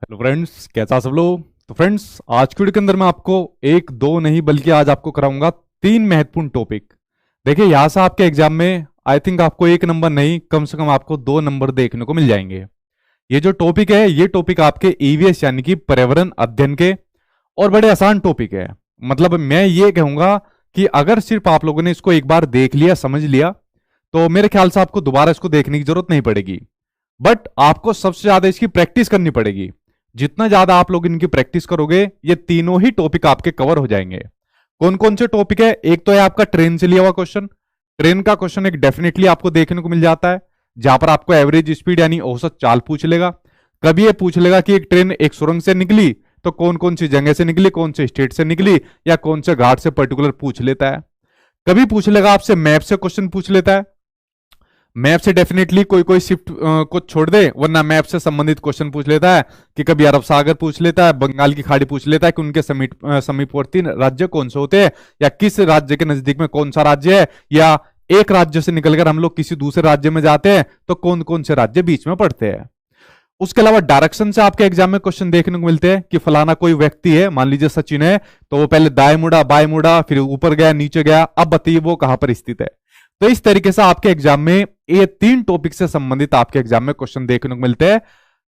Hello friends, कैसा सब लोग। तो फ्रेंड्स, आज की वीडियो के अंदर मैं आपको एक दो नहीं बल्कि आज आपको कराऊंगा तीन महत्वपूर्ण टॉपिक। देखिए, यहां से आपके एग्जाम में आई थिंक आपको एक नंबर नहीं, कम से कम आपको 2 नंबर देखने को मिल जाएंगे। ये जो टॉपिक है, ये टॉपिक आपके ईवीएस यानी कि पर्यावरण अध्ययन के और बड़े आसान टॉपिक है। मतलब मैं ये कहूंगा कि अगर सिर्फ आप लोगों ने इसको एक बार देख लिया, समझ लिया, तो मेरे ख्याल से आपको दोबारा इसको देखने की जरूरत नहीं पड़ेगी। बट आपको सबसे ज्यादा इसकी प्रैक्टिस करनी पड़ेगी। जितना ज्यादा आप लोग इनकी प्रैक्टिस करोगे, ये तीनों ही टॉपिक आपके कवर हो जाएंगे। कौन कौन से टॉपिक है? एक तो है आपका ट्रेन से लिया हुआ क्वेश्चन। ट्रेन का क्वेश्चन एक डेफिनेटली आपको देखने को मिल जाता है, जहां पर आपको एवरेज स्पीड यानी औसत चाल पूछ लेगा। कभी ये पूछ लेगा कि एक ट्रेन एक सुरंग से निकली तो कौन कौन सी जगह से निकली, कौन से स्टेट से निकली, या कौन से घाट से पर्टिकुलर पूछ लेता है। कभी पूछ लेगा आपसे मैप से क्वेश्चन पूछ लेता है। मैप से डेफिनेटली कोई कोई शिफ्ट को छोड़ दे, वरना मैप से संबंधित क्वेश्चन पूछ लेता है कि कभी अरब सागर पूछ लेता है, बंगाल की खाड़ी पूछ लेता है कि उनके समीपवर्ती राज्य कौन से होते हैं, या किस राज्य के नजदीक में कौन सा राज्य है, या एक राज्य से निकलकर हम लोग किसी दूसरे राज्य में जाते हैं तो कौन कौन से राज्य बीच में पड़ते हैं। उसके अलावा डायरेक्शन से आपके एग्जाम में क्वेश्चन देखने को मिलते हैं कि फलाना कोई व्यक्ति है, मान लीजिए सचिन है, तो वो पहले दाएं मुड़ा, बाएं मुड़ा, फिर ऊपर गया, नीचे गया, अब बताइए वो कहां पर स्थित है। तो इस तरीके से आपके एग्जाम में ये तीन टॉपिक से संबंधित आपके एग्जाम में क्वेश्चन देखने को मिलते हैं।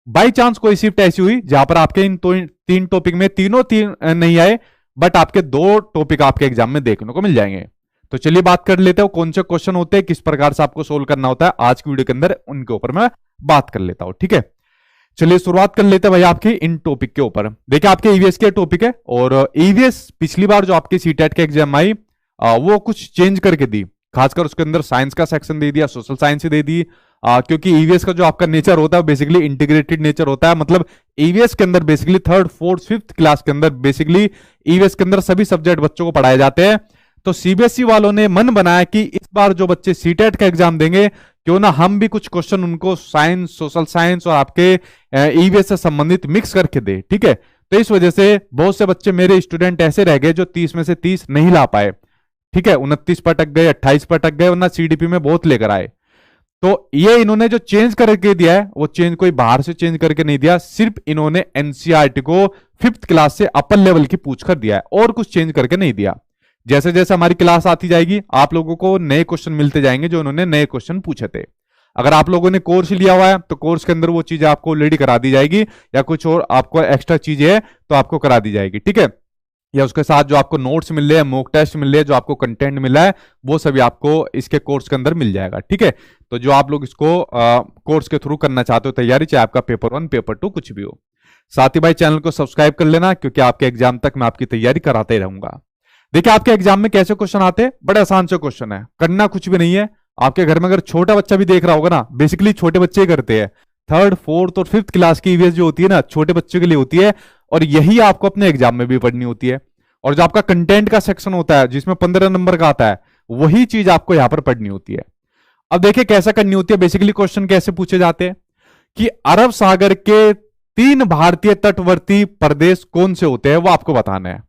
बाई चांस कोई शिफ्ट ऐसी हुई जहां पर आपके इन तीन टॉपिक में तीनों तीन नहीं आए, बट आपके दो टॉपिक आपके एग्जाम में देखने को मिल जाएंगे। तो चलिए बात कर लेते हो कौन से क्वेश्चन होते हैं, किस प्रकार से आपको सोल्व करना होता है। आज की वीडियो के अंदर उनके ऊपर मैं बात कर लेता हूं, ठीक है। चलिए शुरुआत कर लेते हैं भाई आपके इन टॉपिक के ऊपर। देखिए, आपके ईवीएस के टॉपिक है, और ईवीएस पिछली बार जो आपके सीटेट के एग्जाम आई वो कुछ चेंज करके दी। खासकर उसके अंदर साइंस का सेक्शन दे दिया, सोशल साइंस ही दे दी, क्योंकि ईवीएस का जो आपका नेचर होता है बेसिकली इंटीग्रेटेड नेचर होता है। मतलब ईवीएस के अंदर basically third fourth fifth class के अंदर बेसिकली ईवीएस के अंदर सभी सब्जेक्ट बच्चों को पढ़ाए जाते हैं। तो सीबीएसई वालों ने मन बनाया कि इस बार जो बच्चे सीटेट का एग्जाम देंगे, क्यों ना हम भी कुछ क्वेश्चन उनको साइंस, सोशल साइंस और आपके ईवीएस से संबंधित मिक्स करके दे, ठीक है। तो इस वजह से बहुत से बच्चे मेरे स्टूडेंट ऐसे रह गए जो 30 में से 30 नहीं ला पाए, ठीक है। 29 पर अटक गए, 28 पर अटक गए, वरना सीडीपी में बहुत लेकर आए। तो ये इन्होंने जो चेंज करके दिया है, वो चेंज कोई बाहर से चेंज करके नहीं दिया, सिर्फ इन्होंने एनसीईआरटी को 5th क्लास से अपर लेवल की पूछ कर दिया है, और कुछ चेंज करके नहीं दिया। जैसे जैसे हमारी क्लास आती जाएगी, आप लोगों को नए क्वेश्चन मिलते जाएंगे जो उन्होंने नए क्वेश्चन पूछे थे। अगर आप लोगों ने कोर्स लिया हुआ है तो कोर्स के अंदर वो चीजें आपको ऑलरेडी करा दी जाएगी, या कुछ और आपको एक्स्ट्रा चीजें है तो आपको करा दी जाएगी, ठीक है। या उसके साथ जो आपको नोट्स मिल रहे हैं, मॉक टेस्ट मिल रहे हैं, जो आपको कंटेंट मिला है, वो सभी आपको इसके कोर्स के अंदर मिल जाएगा, ठीक है। तो जो आप लोग इसको कोर्स के थ्रू करना चाहते हो तैयारी, चाहे आपका पेपर 1 पेपर 2 कुछ भी हो। साथ ही भाई चैनल को सब्सक्राइब कर लेना, क्योंकि आपके एग्जाम तक मैं आपकी तैयारी कराते ही रहूंगा। देखिए, आपके एग्जाम में कैसे क्वेश्चन आते हैं, बड़े आसान से क्वेश्चन है, करना कुछ भी नहीं है। आपके घर में अगर छोटा बच्चा भी देख रहा होगा ना, बेसिकली छोटे बच्चे ही करते हैं। थर्ड फोर्थ और फिफ्थ क्लास की ईवीएस जो होती है ना, छोटे बच्चों के लिए होती है, और यही आपको अपने एग्जाम में भी पढ़नी होती है। और जो आपका कंटेंट का सेक्शन होता है जिसमें 15 नंबर का आता है, वही चीज आपको यहां पर पढ़नी होती है। अब देखिए कैसा करनी होती है। बेसिकली क्वेश्चन कैसे पूछे जाते हैं कि अरब सागर के 3 भारतीय तटवर्ती प्रदेश कौन से होते हैं, वो आपको बताना है।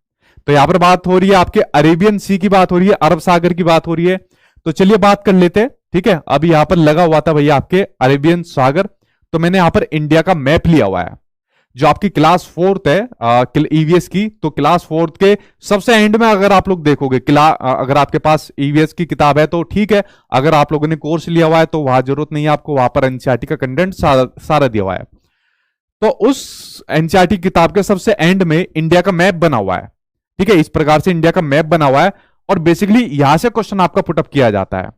तो यहां पर बात हो रही है आपके अरेबियन सी की बात हो रही है, अरब सागर की बात हो रही है। तो चलिए बात कर लेते हैं, ठीक है। अब यहां पर लगा हुआ था भैया आपके अरेबियन सागर, तो मैंने यहां पर इंडिया का मैप लिया हुआ है। जो आपकी क्लास 4th है ईवीएस की, तो क्लास 4th के सबसे एंड में अगर आप लोग देखोगे, अगर आपके पास ईवीएस की किताब है तो ठीक है, अगर आप लोगों ने कोर्स लिया हुआ है तो वहां जरूरत नहीं है आपको, वहां पर एनसीईआरटी का कंटेंट सारा दिया हुआ है। तो उस एनसीईआरटी किताब के सबसे एंड में इंडिया का मैप बना हुआ है, ठीक है। इस प्रकार से इंडिया का मैप बना हुआ है, और बेसिकली यहां से क्वेश्चन आपका पुटअप किया जाता है।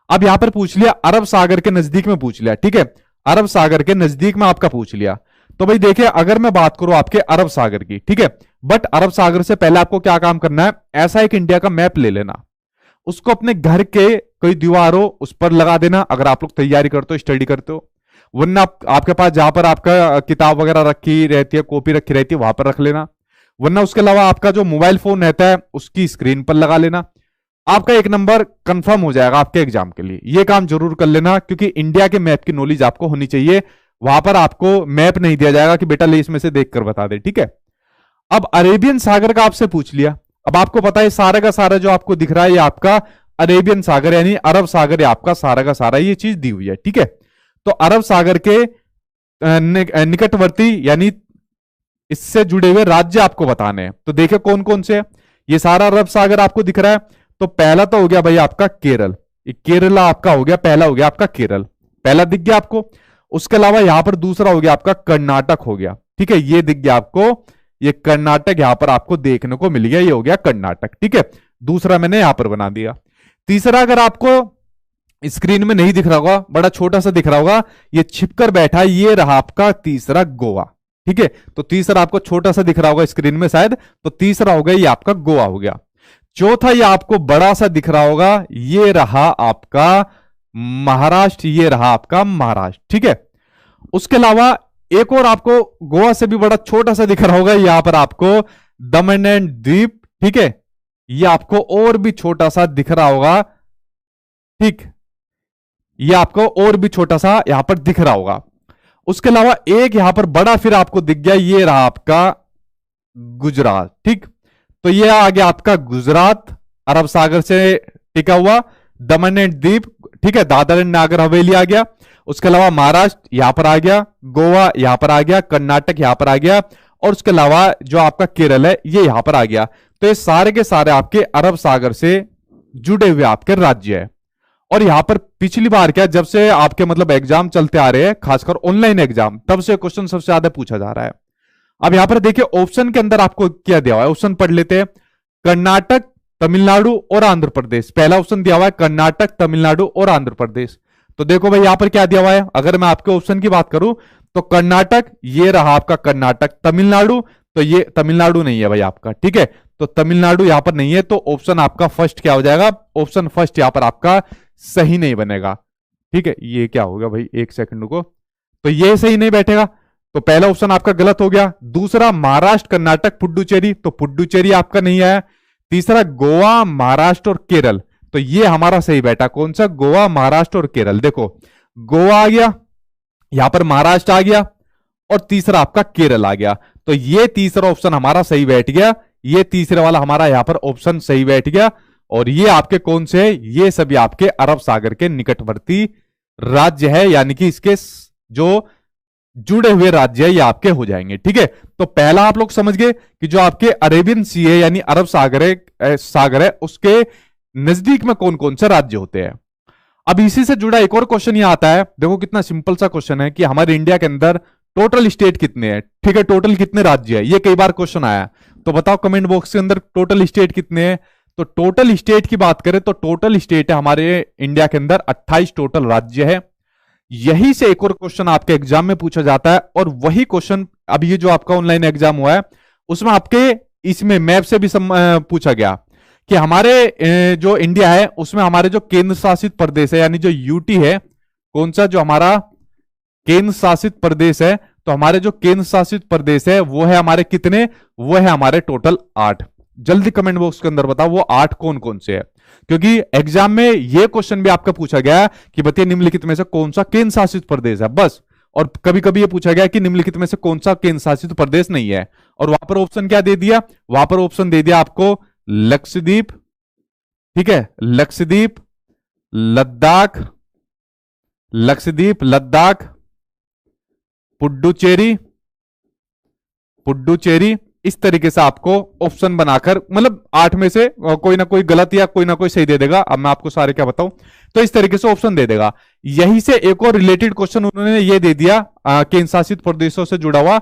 अब यहां पर पूछ लिया अरब सागर के नजदीक में पूछ लिया, ठीक है। अरब सागर के नजदीक में आपका पूछ लिया, तो भाई देखिए अगर मैं बात करूं आपके अरब सागर की, ठीक है, बट अरब सागर से पहले आपको क्या काम करना है, ऐसा एक इंडिया का मैप ले लेना, उसको अपने घर के कोई दीवार हो उस पर लगा देना, अगर आप लोग तैयारी करते हो, स्टडी करते हो। वरना आपके पास जहां पर आपका किताब वगैरह रखी रहती है, कॉपी रखी रहती है, वहां पर रख लेना। वरना उसके अलावा आपका जो मोबाइल फोन रहता है उसकी स्क्रीन पर लगा लेना। आपका 1 नंबर कंफर्म हो जाएगा आपके एग्जाम के लिए। ये काम जरूर कर लेना, क्योंकि इंडिया के मैप की नॉलेज आपको होनी चाहिए। वहां पर आपको मैप नहीं दिया जाएगा कि बेटा ले इसमें से देखकर बता दे, ठीक है। अब अरेबियन सागर का आपसे पूछ लिया, अब आपको पता है सारा का सारा जो आपको दिख रहा है ये आपका अरेबियन सागर यानी अरब सागर, आपका सारा का सारा ये चीज दी हुई है, ठीक है। तो अरब सागर के निकटवर्ती यानी इससे जुड़े हुए राज्य आपको बताने हैं। तो देखिए कौन कौन से है। ये सारा अरब सागर आपको दिख रहा है। तो पहला तो हो गया भाई आपका केरल, ये केरला आपका हो गया, पहला हो गया आपका केरल, पहला दिख गया आपको। उसके अलावा यहां पर दूसरा हो गया आपका कर्नाटक हो गया, ठीक है, ये दिख गया आपको, ये कर्नाटक यहां पर आपको देखने को मिल गया, ये हो गया कर्नाटक, ठीक है, दूसरा मैंने यहां पर बना दिया। तीसरा अगर आपको स्क्रीन में नहीं दिख रहा होगा, बड़ा छोटा सा दिख रहा होगा, ये छिपकर बैठा है, ये रहा आपका तीसरा गोवा, ठीक है। तो तीसरा आपको छोटा सा दिख रहा होगा स्क्रीन में शायद, तो तीसरा हो गया ये आपका गोवा हो गया। चौथा ये आपको बड़ा सा दिख रहा होगा, ये रहा आपका महाराष्ट्र, ये रहा आपका महाराष्ट्र, ठीक है। उसके अलावा एक और आपको गोवा से भी बड़ा छोटा सा दिख रहा होगा, यहां पर आपको दमन एंड द्वीप, ठीक है, ये आपको और भी छोटा सा दिख रहा होगा, ठीक, ये आपको और भी छोटा सा यहां पर दिख रहा होगा। उसके अलावा एक यहां पर बड़ा फिर आपको दिख गया, ये रहा आपका गुजरात, ठीक। तो ये आ गया आपका गुजरात, अरब सागर से टिका हुआ, दमन एंड द्वीप, ठीक है, दादर एंड नागर हवेली आ गया। उसके अलावा महाराष्ट्र यहां पर आ गया, गोवा यहां पर आ गया, कर्नाटक यहां पर आ गया, और उसके अलावा जो आपका केरल है ये यहां पर आ गया। तो ये सारे के सारे आपके अरब सागर से जुड़े हुए आपके राज्य है। और यहां पर पिछली बार क्या, जब से आपके मतलब एग्जाम चलते आ रहे हैं, खासकर ऑनलाइन एग्जाम, तब से क्वेश्चन सबसे ज्यादा पूछा जा रहा है। अब यहां पर देखिए ऑप्शन के अंदर आपको क्या दिया हुआ है, ऑप्शन पढ़ लेते हैं। कर्नाटक, तमिलनाडु और आंध्र प्रदेश, पहला ऑप्शन दिया हुआ है कर्नाटक, तमिलनाडु और आंध्र प्रदेश। तो देखो भाई यहां पर क्या दिया हुआ है, अगर मैं आपके ऑप्शन की बात करूं तो कर्नाटक, ये रहा आपका कर्नाटक, तमिलनाडु, तो ये तमिलनाडु नहीं है भाई आपका, ठीक है, तो तमिलनाडु यहां पर नहीं है, तो ऑप्शन आपका फर्स्ट क्या हो जाएगा, ऑप्शन फर्स्ट यहां पर आपका सही नहीं बनेगा, ठीक है। ये क्या होगा भाई, एक सेकंड को, तो ये सही नहीं बैठेगा, तो पहला ऑप्शन आपका गलत हो गया। दूसरा महाराष्ट्र, कर्नाटक, पुडुचेरी, तो पुडुचेरी आपका नहीं आया। तीसरा गोवा, महाराष्ट्र और केरल, तो ये हमारा सही बैठा, कौन सा, गोवा, महाराष्ट्र और केरल। देखो गोवा आ गया, यहां पर महाराष्ट्र आ गया, और तीसरा आपका केरल आ गया, तो ये तीसरा ऑप्शन हमारा सही बैठ गया, ये तीसरे वाला हमारा यहां पर ऑप्शन सही बैठ गया। और ये आपके कौन से, ये सभी आपके अरब सागर के निकटवर्ती राज्य है, यानी कि इसके जो जुड़े हुए राज्य है ये आपके हो जाएंगे, ठीक है। तो पहला आप लोग समझ गए कि जो आपके अरेबियन सी है यानी अरब सागर है उसके नजदीक में कौन कौन से राज्य होते हैं। अब इसी से जुड़ा एक और क्वेश्चन ये आता है, देखो कितना सिंपल सा क्वेश्चन है कि हमारे इंडिया के अंदर टोटल स्टेट कितने हैं, ठीक है, टोटल कितने राज्य है, ये कई बार क्वेश्चन आया, तो बताओ कमेंट बॉक्स के अंदर टोटल स्टेट कितने हैं। तो टोटल स्टेट की बात करें तो टोटल स्टेट है हमारे इंडिया के अंदर 28 टोटल राज्य है। यही से एक और क्वेश्चन आपके एग्जाम में पूछा जाता है, और वही क्वेश्चन अब ये जो आपका ऑनलाइन एग्जाम हुआ है उसमें आपके इसमें मैप से भी पूछा गया कि हमारे जो इंडिया है उसमें हमारे जो केंद्र शासित प्रदेश है यानी जो यूटी है, कौन सा, जो हमारा केंद्र शासित प्रदेश है, तो हमारे जो केंद्र शासित प्रदेश है वो है हमारे कितने, वो है हमारे टोटल 8। जल्दी कमेंट बॉक्स के अंदर बताओ वो 8 कौन कौन से है, क्योंकि एग्जाम में ये क्वेश्चन भी आपका पूछा गया कि बताइए निम्नलिखित में से कौन सा केंद्र शासित प्रदेश है, बस। और कभी कभी ये पूछा गया कि निम्नलिखित में से कौन सा केंद्र शासित प्रदेश नहीं है, और वहां पर ऑप्शन क्या दे दिया, वहां पर ऑप्शन दे दिया आपको लक्षद्वीप, ठीक है, लक्षद्वीप, लद्दाख, लक्षद्वीप, लद्दाख, पुडुचेरी, पुडुचेरी, इस तरीके से आपको ऑप्शन बनाकर मतलब 8 में से कोई ना कोई गलत या कोई ना कोई सही दे देगा। अब मैं आपको सारे क्या बताऊं, तो इस तरीके से ऑप्शन दे देगा। यही से एक और रिलेटेड क्वेश्चन उन्होंने ये दे दिया केंद्र शासित प्रदेशों से जुड़ा हुआ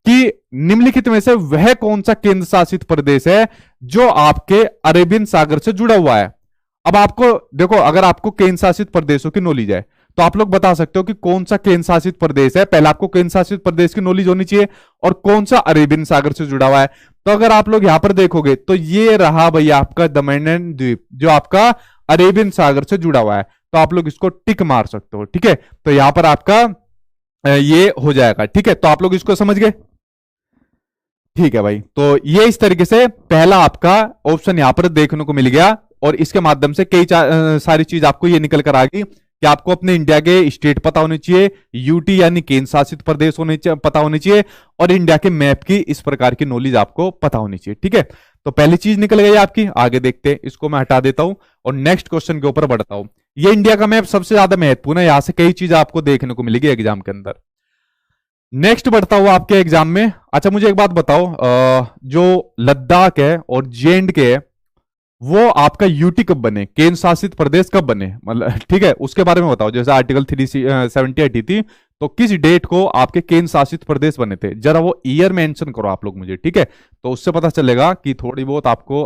कि निम्नलिखित में से वह कौन सा केंद्र शासित प्रदेश है जो आपके अरेबियन सागर से जुड़ा हुआ है। अब आपको देखो, अगर आपको केंद्र शासित प्रदेशों की नॉलेज है तो आप लोग बता सकते हो कि कौन सा केंद्र शासित प्रदेश है, पहले आपको केंद्र शासित प्रदेश की नॉलेज होनी चाहिए, और कौन सा अरेबियन सागर से जुड़ा हुआ है। तो अगर आप लोग यहां पर देखोगे तो ये रहा भैया आपका दमन एंड द्वीप, जो आपका अरेबियन सागर से जुड़ा हुआ है, तो आप लोग इसको टिक मार सकते हो, ठीक है। तो यहां पर आपका ये हो जाएगा, ठीक है। तो आप लोग इसको समझ गए, ठीक है भाई। तो ये इस तरीके से पहला आपका ऑप्शन यहां पर देखने को मिल गया, और इसके माध्यम से कई सारी चीज आपको ये निकल कर आ गई कि आपको अपने इंडिया के स्टेट पता होने चाहिए, यूटी यानी केंद्र शासित प्रदेश पता होने चाहिए, और इंडिया के मैप की इस प्रकार की नॉलेज आपको पता होनी चाहिए, ठीक है। तो पहली चीज निकल गई आपकी, आगे देखते हैं, इसको मैं हटा देता हूं और नेक्स्ट क्वेश्चन के ऊपर बढ़ता हूं। ये इंडिया का मैप सबसे ज्यादा महत्वपूर्ण है, यहां से कई चीज आपको देखने को मिलेगी एग्जाम के अंदर। नेक्स्ट बढ़ता हुआ आपके एग्जाम में। अच्छा मुझे एक बात बताओ, जो लद्दाख है और जे एंड के है, वो आपका यूटी कब बने, केंद्र शासित प्रदेश कब बने, मतलब ठीक है उसके बारे में बताओ। जैसे आर्टिकल 370 हटी थी, तो किस डेट को आपके केंद्र शासित प्रदेश बने थे, जरा वो ईयर मेंशन करो आप लोग मुझे, ठीक है। तो उससे पता चलेगा कि थोड़ी बहुत आपको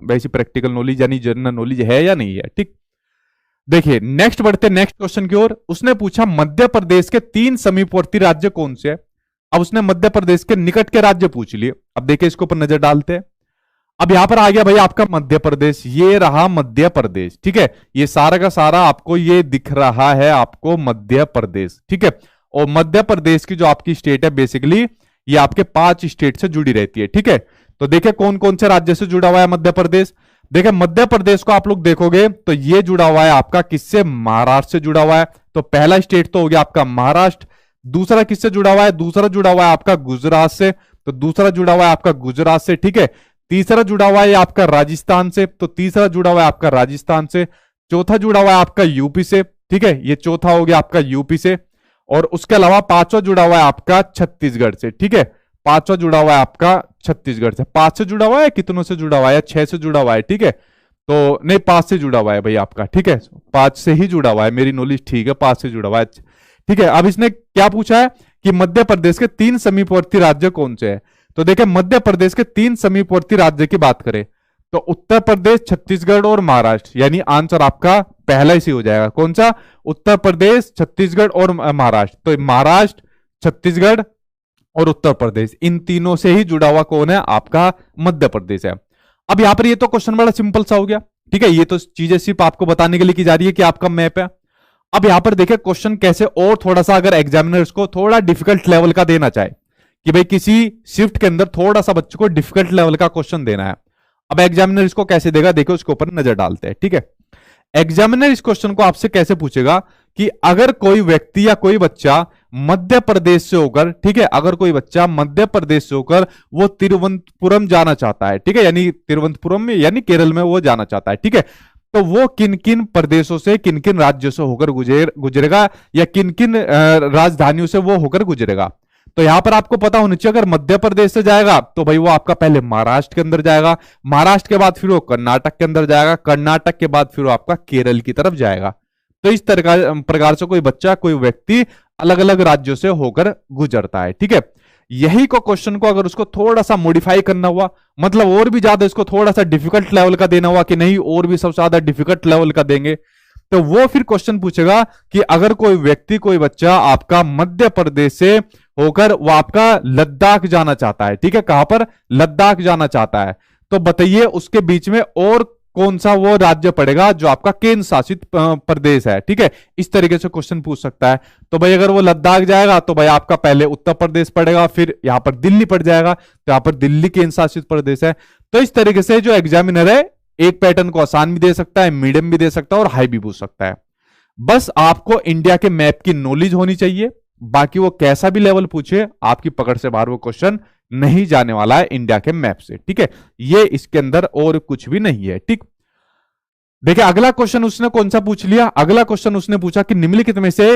वैसी प्रैक्टिकल नॉलेज यानी जनरल नॉलेज है या नहीं है, ठीक। देखिए नेक्स्ट बढ़ते नेक्स्ट क्वेश्चन की ओर। उसने पूछा मध्य प्रदेश के 3 समीपवर्ती राज्य कौन से हैं। अब उसने मध्य प्रदेश के निकट के राज्य पूछ लिए। अब देखिए इसके ऊपर नजर डालते हैं। अब यहां पर आ गया भाई आपका मध्य प्रदेश, ये रहा मध्य प्रदेश, ठीक है। ये सारा का सारा आपको ये दिख रहा है आपको मध्य प्रदेश, ठीक है। और मध्य प्रदेश की जो आपकी स्टेट है बेसिकली ये आपके 5 स्टेट से जुड़ी रहती है, ठीक है। तो देखिए कौन कौन से राज्य से जुड़ा हुआ है मध्य प्रदेश। देखिए मध्य प्रदेश को आप लोग देखोगे तो ये जुड़ा हुआ है आपका किससे, महाराष्ट्र से जुड़ा हुआ है। तो पहला स्टेट तो हो गया आपका महाराष्ट्र। दूसरा किससे जुड़ा हुआ है, दूसरा जुड़ा हुआ है आपका गुजरात से। तो दूसरा जुड़ा हुआ है आपका गुजरात से, ठीक है। तीसरा जुड़ा हुआ है आपका राजस्थान से। तो तीसरा जुड़ा हुआ है आपका राजस्थान से। चौथा जुड़ा हुआ है आपका यूपी से, ठीक है। ये चौथा हो गया आपका यूपी से। और उसके अलावा पांचवा जुड़ा हुआ है आपका छत्तीसगढ़ से, ठीक है। पांचवा जुड़ा हुआ है आपका छत्तीसगढ़ से। 5 से जुड़ा हुआ है, कितनों से जुड़ा हुआ है, 6 से जुड़ा हुआ है, ठीक है। तो नहीं 5 से जुड़ा हुआ है भाई आपका, ठीक है। 5 से ही जुड़ा हुआ है, मेरी नॉलेज ठीक है, 5 से जुड़ा हुआ है, ठीक है। अब इसने क्या पूछा है कि मध्य प्रदेश के 3 समीपवर्ती राज्य कौन से हैं। तो देखिए मध्य प्रदेश के 3 समीपवर्ती राज्य की बात करें तो उत्तर प्रदेश, छत्तीसगढ़ और महाराष्ट्र, यानी आंसर आपका पहला ही हो जाएगा। कौन सा, उत्तर प्रदेश, छत्तीसगढ़ और महाराष्ट्र। तो महाराष्ट्र, छत्तीसगढ़ और उत्तर प्रदेश, इन तीनों से ही जुड़ा हुआ कौन है, आपका मध्य प्रदेश है। अब यहां पर ये तो क्वेश्चन बड़ा सिंपल सा हो गया, ठीक है। ये तो चीजें सिर्फ आपको बताने के लिए की जा रही है कि आपका मैप है। अब यहां पर देखिए क्वेश्चन कैसे और थोड़ा सा अगर एग्जामिनर्स को थोड़ा डिफिकल्ट लेवल का देना चाहे कि भाई किसी शिफ्ट के अंदर थोड़ा सा बच्चों को डिफिकल्ट लेवल का क्वेश्चन देना है, अब एग्जामिनर इसको कैसे देगा, देखो उसके ऊपर नजर डालते हैं, ठीक है। एग्जामिनर इस क्वेश्चन को आपसे कैसे पूछेगा कि अगर कोई व्यक्ति या कोई बच्चा मध्य प्रदेश से होकर, ठीक है, अगर कोई बच्चा मध्य प्रदेश से होकर वो तिरुवनंतपुरम जाना चाहता है, ठीक है, यानी तिरुवनंतपुरम में यानी केरल में वो जाना चाहता है, ठीक है। तो वो किन किन प्रदेशों से, किन किन राज्यों से होकर गुजरेगा या किन किन राजधानियों से वो होकर गुजरेगा। तो यहां पर आपको पता होना चाहिए, अगर मध्य प्रदेश से जाएगा तो भाई वो आपका पहले महाराष्ट्र के अंदर जाएगा, महाराष्ट्र के बाद फिर वो कर्नाटक के अंदर जाएगा, कर्नाटक के बाद फिर वो आपका केरल की तरफ जाएगा। तो इस तरह प्रकार से कोई बच्चा, कोई व्यक्ति अलग अलग राज्यों से होकर गुजरता है, ठीक है। यही को क्वेश्चन को अगर उसको थोड़ा सा मॉडिफाई करना हुआ, मतलब और भी ज्यादा इसको थोड़ा सा डिफिकल्ट लेवल का देना हुआ कि नहीं और भी सबसे ज्यादा डिफिकल्ट लेवल का देंगे, तो वो फिर क्वेश्चन पूछेगा कि अगर कोई व्यक्ति, कोई बच्चा आपका मध्य प्रदेश से होकर वो आपका लद्दाख जाना चाहता है, ठीक है, कहां पर, लद्दाख जाना चाहता है, तो बताइए उसके बीच में और कौन सा वो राज्य पड़ेगा जो आपका केंद्र शासित प्रदेश है, ठीक है। इस तरीके से क्वेश्चन पूछ सकता है। तो भाई अगर वो लद्दाख जाएगा तो भाई आपका पहले उत्तर प्रदेश पड़ेगा, फिर यहां पर दिल्ली पड़ जाएगा, तो यहां पर दिल्ली केंद्र शासित प्रदेश है। तो इस तरीके से जो एग्जामिनर है एक पैटर्न को आसान भी दे सकता है, मीडियम भी दे सकता है और हाई भी पूछ सकता है। बस आपको इंडिया के मैप की नॉलेज होनी चाहिए, बाकी वो कैसा भी लेवल पूछे आपकी पकड़ से बाहर वो क्वेश्चन नहीं जाने वाला है इंडिया के मैप से, ठीक है। ये इसके अंदर और कुछ भी नहीं है, ठीक। देखिए अगला क्वेश्चन उसने कौन सा पूछ लिया, अगला क्वेश्चन उसने पूछा कि निम्नलिखित में से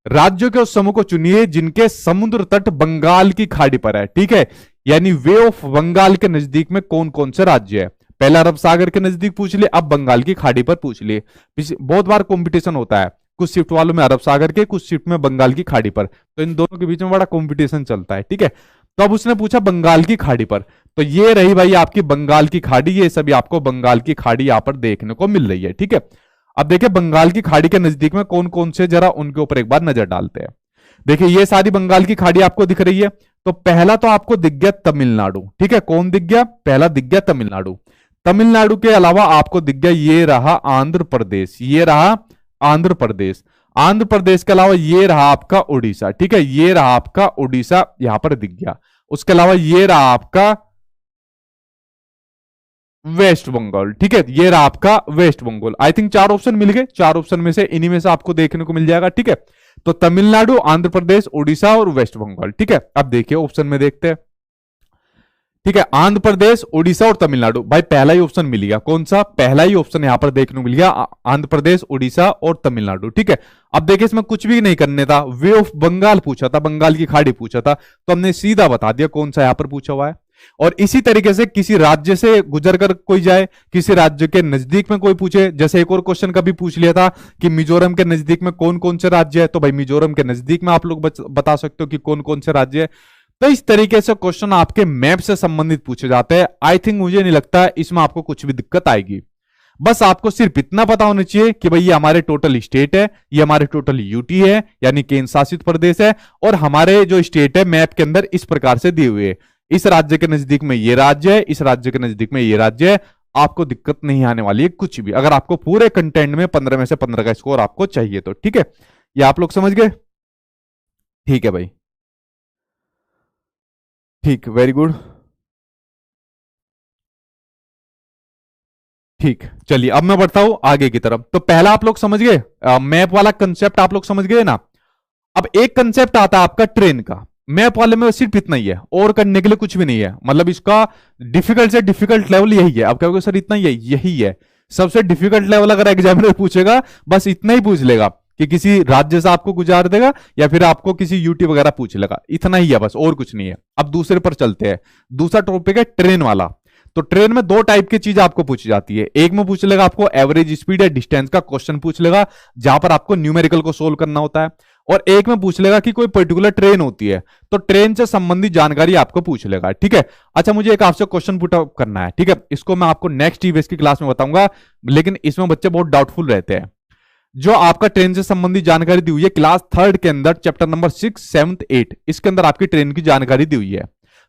राज्यों के उस समूह को चुनिए जिनके समुद्र तट बंगाल की खाड़ी पर है, ठीक है, यानी वे ऑफ बंगाल के नजदीक में कौन कौन से राज्य है। पहला अरब सागर के नजदीक पूछ लिए, अब बंगाल की खाड़ी पर पूछ लिए। बहुत बार कंपटीशन होता है, कुछ शिफ्ट वालों में अरब सागर के, कुछ शिफ्ट में बंगाल की खाड़ी पर, तो इन दोनों के बीच में बड़ा कंपटीशन चलता है, ठीक है। तो अब उसने पूछा बंगाल की खाड़ी पर, तो ये रही भाई आपकी बंगाल की खाड़ी, ये सभी आपको बंगाल की खाड़ी यहां पर देखने को मिल रही है, ठीक है। अब देखिए बंगाल की खाड़ी के नजदीक में कौन कौन से, जरा उनके ऊपर एक बार नजर डालते हैं। देखिए ये सारी बंगाल की खाड़ी आपको दिख रही है। तो पहला तो आपको दिख गया तमिलनाडु, ठीक है, कौन दिख गया, पहला दिख गया तमिलनाडु। तमिलनाडु के अलावा आपको दिख गया ये रहा आंध्र प्रदेश, ये रहा आंध्र प्रदेश। आंध्र प्रदेश के अलावा ये रहा आपका उड़ीसा, ठीक है, ये रहा आपका उड़ीसा यहां पर दिख गया। उसके अलावा ये रहा आपका वेस्ट बंगाल, ठीक है, ये रहा आपका West Bengal. I think 4 option मिल गए, 4 ऑप्शन में से इन्हीं में से आपको देखने को मिल जाएगा, ठीक है। तो तमिलनाडु, आंध्र प्रदेश, उड़ीसा और वेस्ट बंगाल, ठीक है। अब देखिए ऑप्शन में देखते हैं। ठीक है, आंध्र प्रदेश, उड़ीसा और तमिलनाडु। भाई पहला ही ऑप्शन मिल गया, कौन सा? पहला ही ऑप्शन यहां पर देखने को मिल गया, आंध्र प्रदेश, उड़ीसा और तमिलनाडु। ठीक है, अब देखिए इसमें कुछ भी नहीं करने था, वे ऑफ बंगाल पूछा था, बंगाल की खाड़ी पूछा था, तो हमने सीधा बता दिया कौन सा यहां पर पूछा हुआ है। और इसी तरीके से किसी राज्य से गुजर कर कोई जाए, किसी राज्य के नजदीक में कोई पूछे, जैसे एक और क्वेश्चन का भी पूछ लिया था कि मिजोरम के नजदीक में कौन कौन से राज्य है, तो भाई मिजोरम के नजदीक में आप लोग बता सकते हो कि कौन कौन से राज्य है। तो इस तरीके से क्वेश्चन आपके मैप से संबंधित पूछे जाते हैं। आई थिंक, मुझे नहीं लगता इसमें आपको कुछ भी दिक्कत आएगी। बस आपको सिर्फ इतना पता होना चाहिए कि भाई ये हमारे टोटल स्टेट है, ये हमारे टोटल यूटी है यानी केंद्र शासित प्रदेश है, और हमारे जो स्टेट है मैप के अंदर इस प्रकार से दिए हुए है, इस राज्य के नजदीक में ये राज्य है, इस राज्य के नजदीक में ये राज्य है। आपको दिक्कत नहीं आने वाली है कुछ भी, अगर आपको पूरे कंटेंट में 15 में से 15 का स्कोर आपको चाहिए तो। ठीक है, ये आप लोग समझ गए? ठीक है भाई, ठीक, वेरी गुड। ठीक, चलिए अब मैं बढ़ता हूं आगे की तरफ। तो पहला आप लोग समझ गए, मैप वाला कंसेप्ट आप लोग समझ गए ना। अब एक कंसेप्ट आता है आपका ट्रेन का, मैप वाले में सिर्फ इतना ही है, और करने के लिए कुछ भी नहीं है। मतलब इसका डिफिकल्ट से डिफिकल्ट लेवल यही है। आप कहोगे सर इतना ही है, यही है सबसे डिफिकल्ट लेवल। अगर एग्जामिनर पूछेगा बस इतना ही पूछ लेगा कि किसी राज्य से आपको गुजार देगा, या फिर आपको किसी यूटी वगैरह पूछ लेगा, इतना ही है बस, और कुछ नहीं है। अब दूसरे पर चलते हैं। दूसरा टॉपिक है ट्रेन वाला। तो ट्रेन में दो टाइप की चीज आपको पूछी जाती है। एक में पूछ लेगा आपको एवरेज स्पीड या डिस्टेंस का क्वेश्चन पूछ लेगा, जहां पर आपको न्यूमेरिकल को सोल्व करना होता है। और एक में पूछ लेगा कि कोई पर्टिकुलर ट्रेन होती है, तो ट्रेन से संबंधित जानकारी आपको पूछ लेगा। ठीक है, अच्छा मुझे एक आपसे क्वेश्चन पुट अप करना है। ठीक है, इसको मैं आपको नेक्स्ट ईवीएस की क्लास में बताऊंगा, लेकिन इसमें बच्चे बहुत डाउटफुल रहते हैं। जो आपका ट्रेन से संबंधित जानकारी दी हुई है क्लास 3 के अंदर, चैप्टर नंबर 6, 7, 8, इसके अंदर आपकी ट्रेन की जानकारी दी हुई है।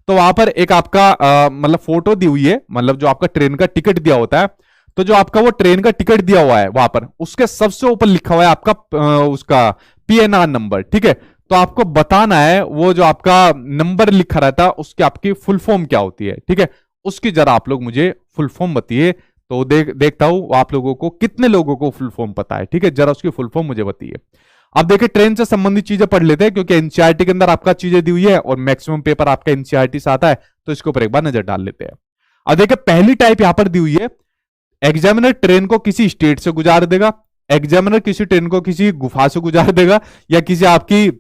तो वहां पर एक आपका मतलब फोटो दी हुई है, मतलब जो आपका ट्रेन का टिकट दिया होता है, तो जो आपका वो ट्रेन का टिकट दिया हुआ है वहां पर उसके सबसे ऊपर लिखा हुआ है आपका उसका पीएनआर नंबर। ठीक है, तो आपको बताना है वो जो आपका नंबर लिखा रहता है उसकी आपकी फुल फॉर्म क्या होती है। ठीक है, उसकी जरा आप लोग मुझे फुल फॉर्म बताइए, तो देखता हूं आप लोगों को कितने लोगों को फुल फॉर्म पता है। ठीक है, जरा उसकी फुल फॉर्म मुझे बताइए। अब देखिए ट्रेन से संबंधित चीजें पढ़ लेते हैं, क्योंकि एनसीईआरटी के अंदर आपका चीजें दी हुई है और मैक्सिमम पेपर आपका एनसीईआरटी से आता है, तो इसके ऊपर एक बार नजर डाल लेते हैं। अब देखिए पहली टाइप यहां पर दी हुई है, एग्जामिनर ट्रेन को किसी स्टेट से गुजार देगा, एग्जामिनर किसी ट्रेन को किसी गुफा से गुजार देगा, या किसी आपकी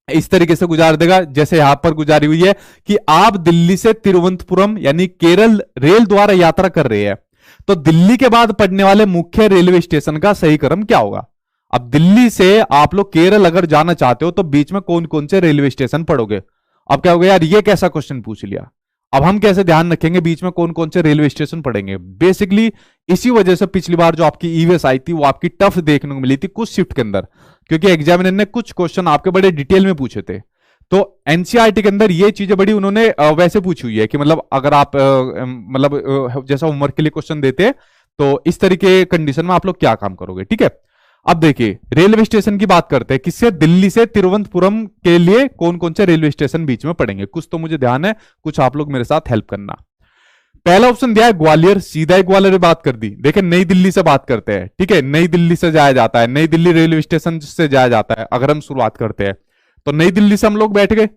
इस तरीके से गुजार देगा जैसे यहां पर गुजारी हुई है कि आप दिल्ली से तिरुवनंतपुरम यानी केरल रेल द्वारा यात्रा कर रहे हैं, तो दिल्ली के बाद पड़ने वाले मुख्य रेलवे स्टेशन का सही क्रम क्या होगा। अब दिल्ली से आप लोग केरल अगर जाना चाहते हो तो बीच में कौन कौन से रेलवे स्टेशन पड़ोगे। अब क्या हो गया यार, ये कैसा क्वेश्चन पूछ लिया। अब हम कैसे ध्यान रखेंगे बीच में कौन कौन से रेलवे स्टेशन पड़ेंगे। बेसिकली इसी वजह से पिछली बार जो आपकी ईवीएस आई थी वो आपकी टफ देखने को मिली थी कुछ शिफ्ट के अंदर, क्योंकि एग्जामिनर ने कुछ क्वेश्चन आपके बड़े डिटेल में पूछे थे। तो एनसीईआरटी के अंदर ये चीजें बड़ी उन्होंने वैसे पूछी हुई है कि मतलब अगर आप मतलब जैसा होमवर्क के लिए क्वेश्चन देते तो इस तरीके कंडीशन में आप लोग क्या काम करोगे। ठीक है, अब देखिए रेलवे स्टेशन की बात करते हैं, किससे, दिल्ली से तिरुवनंतपुरम के लिए कौन कौन से रेलवे स्टेशन बीच में पड़ेंगे। कुछ तो मुझे ध्यान है, कुछ आप लोग मेरे साथ हेल्प करना। पहला ऑप्शन दिया है ग्वालियर, सीधा ही ग्वालियर बात कर दी। देखिए नई दिल्ली से बात करते हैं। ठीक है, नई दिल्ली से जाया जाता है, नई दिल्ली रेलवे स्टेशन से जाया जाता है। अगर हम शुरुआत करते हैं तो नई दिल्ली से हम लोग बैठ गए।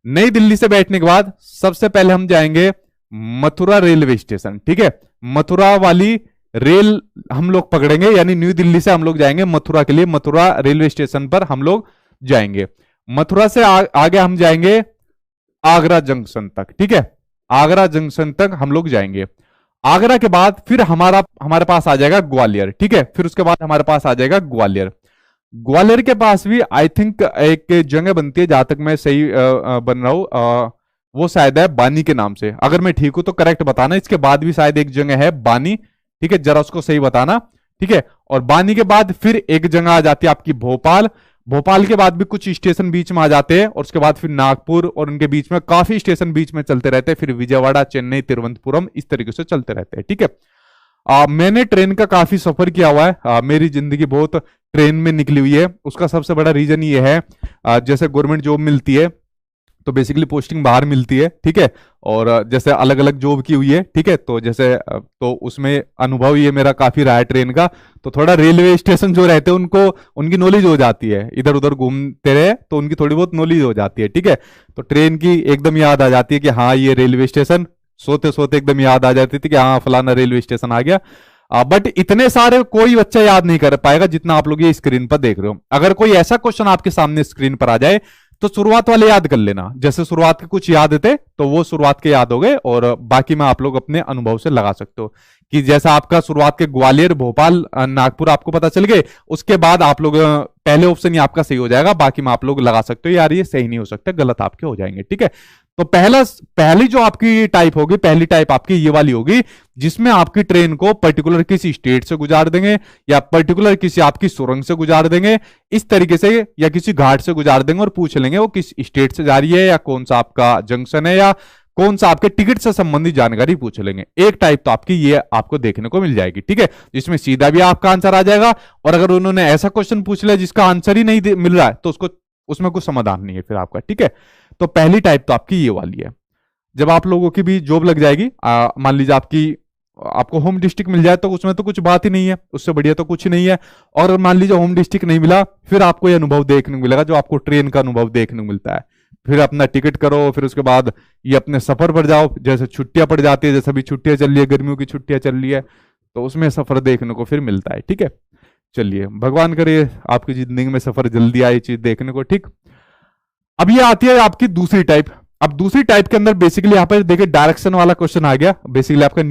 नई दिल्ली से बैठने के बाद सबसे पहले हम जाएंगे मथुरा रेलवे स्टेशन। ठीक है, मथुरा वाली रेल हम लोग पकड़ेंगे, यानी न्यू दिल्ली से हम लोग जाएंगे मथुरा के लिए, मथुरा रेलवे स्टेशन पर हम लोग जाएंगे। मथुरा से आगे हम जाएंगे आगरा जंक्शन तक। ठीक है, आगरा जंक्शन तक हम लोग जाएंगे। आगरा के बाद फिर हमारे पास आ जाएगा ग्वालियर। ठीक है, फिर उसके बाद हमारे पास आ जाएगा ग्वालियर। ग्वालियर के पास भी आई थिंक एक जगह बनती है, जहां तक मैं सही बन रहा हूं, वो शायद है बानी के नाम से। अगर मैं ठीक हूं तो करेक्ट बताना। इसके बाद भी शायद एक जगह है बानी। ठीक है, जरा उसको सही बताना। ठीक है, और बानी के बाद फिर एक जगह आ जाती है आपकी भोपाल। भोपाल के बाद भी कुछ स्टेशन बीच में आ जाते हैं, और उसके बाद फिर नागपुर, और उनके बीच में काफी स्टेशन बीच में चलते रहते हैं। फिर विजयवाड़ा, चेन्नई, तिरुवनंतपुरम, इस तरीके से चलते रहते हैं। ठीक है, मैंने ट्रेन का काफी सफर किया हुआ है। मेरी जिंदगी बहुत ट्रेन में निकली हुई है। उसका सबसे बड़ा रीजन ये है, जैसे गवर्नमेंट जॉब मिलती है तो बेसिकली पोस्टिंग बाहर मिलती है। ठीक है, और जैसे अलग अलग जॉब की हुई है। ठीक है, तो जैसे तो उसमें अनुभव ये मेरा काफी रहा है ट्रेन का। तो थोड़ा रेलवे स्टेशन जो रहते हैं उनको उनकी नॉलेज हो जाती है, इधर उधर घूमते रहे तो उनकी थोड़ी बहुत नॉलेज हो जाती है। ठीक है, तो ट्रेन की एकदम याद आ जाती है कि हाँ ये रेलवे स्टेशन सोते सोते एकदम याद आ जाती थी कि हाँ फलाना रेलवे स्टेशन आ गया। बट इतने सारे कोई बच्चा याद नहीं कर पाएगा जितना आप लोग ये स्क्रीन पर देख रहे हो। अगर कोई ऐसा क्वेश्चन आपके सामने स्क्रीन पर आ जाए तो शुरुआत वाले याद कर लेना, जैसे शुरुआत के कुछ याद थे तो वो शुरुआत के याद हो गए, और बाकी में आप लोग अपने अनुभव से लगा सकते हो कि जैसा आपका शुरुआत के ग्वालियर, भोपाल, नागपुर आपको पता चल गए, उसके बाद आप लोग पहले ऑप्शन ही आपका सही हो जाएगा, बाकी में आप लोग लगा सकते हो यार ये सही नहीं हो सकता, गलत आपके हो जाएंगे। ठीक है, तो पहली जो आपकी टाइप होगी, पहली टाइप आपकी ये वाली होगी जिसमें आपकी ट्रेन को पर्टिकुलर किसी स्टेट से गुजार देंगे या पर्टिकुलर किसी आपकी सुरंग से गुजार देंगे इस तरीके से, या किसी घाट से गुजार देंगे और पूछ लेंगे वो किस स्टेट से जा रही है या कौन सा आपका जंक्शन है या कौन सा आपके टिकट से संबंधित जानकारी पूछ लेंगे। एक टाइप तो आपकी ये आपको देखने को मिल जाएगी। ठीक है, जिसमें सीधा भी आपका आंसर आ जाएगा, और अगर उन्होंने ऐसा क्वेश्चन पूछ लिया जिसका आंसर ही नहीं मिल रहा है तो उसको उसमें कुछ समाधान नहीं है फिर आपका। ठीक है, तो पहली टाइप तो आपकी ये वाली है। जब आप लोगों की भी जॉब लग जाएगी, मान लीजिए आपको होम डिस्ट्रिक्ट मिल जाए तो उसमें तो कुछ बात ही नहीं है, उससे बढ़िया तो कुछ नहीं है। और मान लीजिए होम डिस्ट्रिक्ट नहीं मिला, फिर आपको ये अनुभव देखने को मिलेगा जो आपको ट्रेन का अनुभव देखने को मिलता है। फिर अपना टिकट करो, फिर उसके बाद ये अपने सफर पर जाओ, जैसे छुट्टियां पड़ जाती है, जैसे अभी छुट्टियां चल रही है, गर्मियों की छुट्टियां चल रही है, तो उसमें सफर देखने को फिर मिलता है। ठीक है, चलिए भगवान करे आपकी जिंदगी में सफर जल्दी आए चीज देखने को। ठीक, अब ये आती है आपकी दूसरी टाइप। अब दूसरी टाइप के अंदर बेसिकली यहाँ पर देखिए डायरेक्शन वाला क्वेश्चन आ गया, बेसिकली आपका